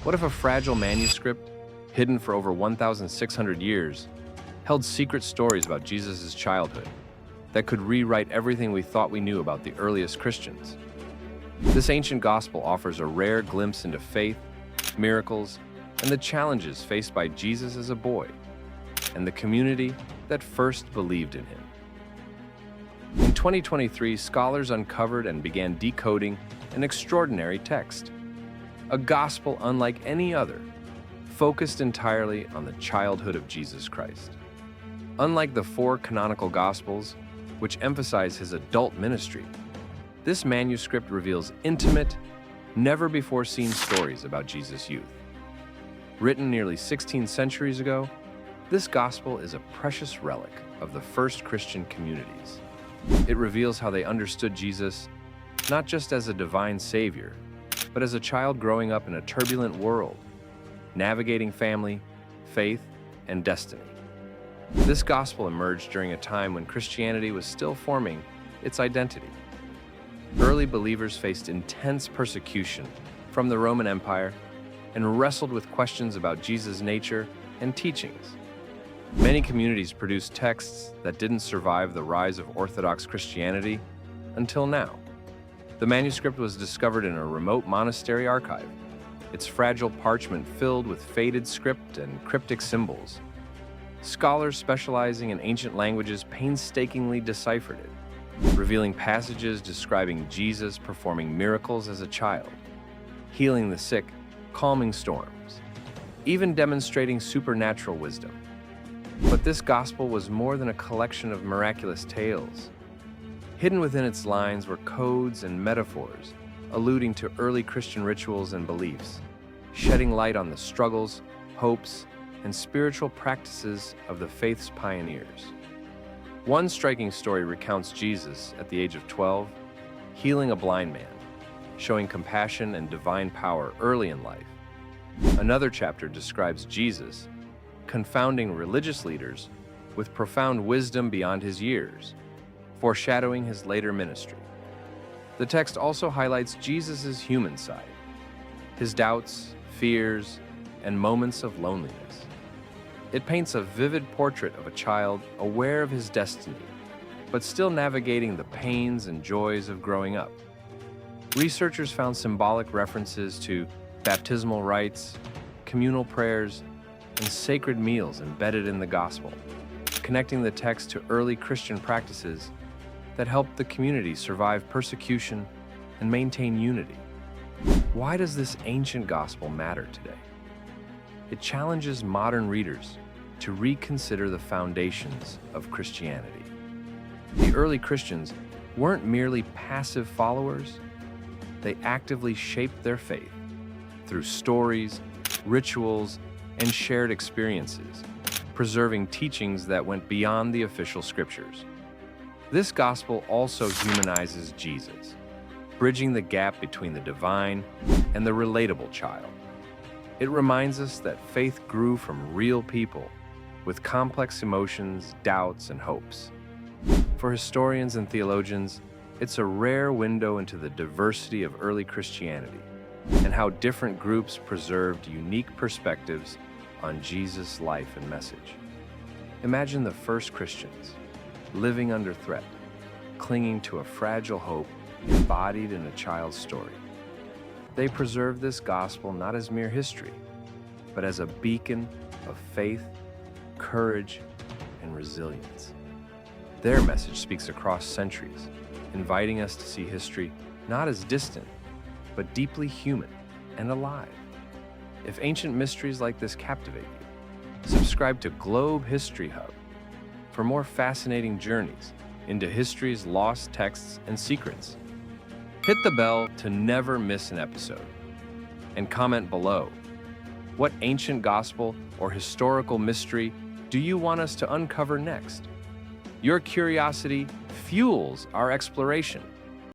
What if a fragile manuscript, hidden for over 1,600 years, held secret stories about Jesus' childhood that could rewrite everything we thought we knew about the earliest Christians? This ancient gospel offers a rare glimpse into faith, miracles, and the challenges faced by Jesus as a boy, and the community that first believed in him. In 2023, scholars uncovered and began decoding an extraordinary text, a gospel unlike any other, focused entirely on the childhood of Jesus Christ. Unlike the four canonical gospels, which emphasize his adult ministry, this manuscript reveals intimate, never-before-seen stories about Jesus' youth. Written nearly 16 centuries ago, this gospel is a precious relic of the first Christian communities. It reveals how they understood Jesus not just as a divine savior, but as a child growing up in a turbulent world, navigating family, faith, and destiny. This gospel emerged during a time when Christianity was still forming its identity. Early believers faced intense persecution from the Roman Empire and wrestled with questions about Jesus' nature and teachings. Many communities produced texts that didn't survive the rise of Orthodox Christianity until now. The manuscript was discovered in a remote monastery archive, its fragile parchment filled with faded script and cryptic symbols. Scholars specializing in ancient languages painstakingly deciphered it, revealing passages describing Jesus performing miracles as a child, healing the sick, calming storms, even demonstrating supernatural wisdom. But this gospel was more than a collection of miraculous tales. Hidden within its lines were codes and metaphors, alluding to early Christian rituals and beliefs, shedding light on the struggles, hopes, and spiritual practices of the faith's pioneers. One striking story recounts Jesus, at the age of 12, healing a blind man, showing compassion and divine power early in life. Another chapter describes Jesus confounding religious leaders with profound wisdom beyond his years, foreshadowing his later ministry. The text also highlights Jesus' human side, his doubts, fears, and moments of loneliness. It paints a vivid portrait of a child aware of his destiny, but still navigating the pains and joys of growing up. Researchers found symbolic references to baptismal rites, communal prayers, and sacred meals embedded in the gospel, connecting the text to early Christian practices that helped the community survive persecution and maintain unity. Why does this ancient gospel matter today? It challenges modern readers to reconsider the foundations of Christianity. The early Christians weren't merely passive followers, they actively shaped their faith through stories, rituals, and shared experiences, preserving teachings that went beyond the official scriptures. This gospel also humanizes Jesus, bridging the gap between the divine and the relatable child. It reminds us that faith grew from real people with complex emotions, doubts, and hopes. For historians and theologians, it's a rare window into the diversity of early Christianity and how different groups preserved unique perspectives on Jesus' life and message. Imagine the first Christians living under threat, clinging to a fragile hope embodied in a child's story. They preserved this gospel not as mere history, but as a beacon of faith, courage, and resilience. Their message speaks across centuries, inviting us to see history not as distant, but deeply human and alive. If ancient mysteries like this captivate you, subscribe to Globe History Hub for more fascinating journeys into history's lost texts and secrets. Hit the bell to never miss an episode, and comment below. What ancient gospel or historical mystery do you want us to uncover next? Your curiosity fuels our exploration.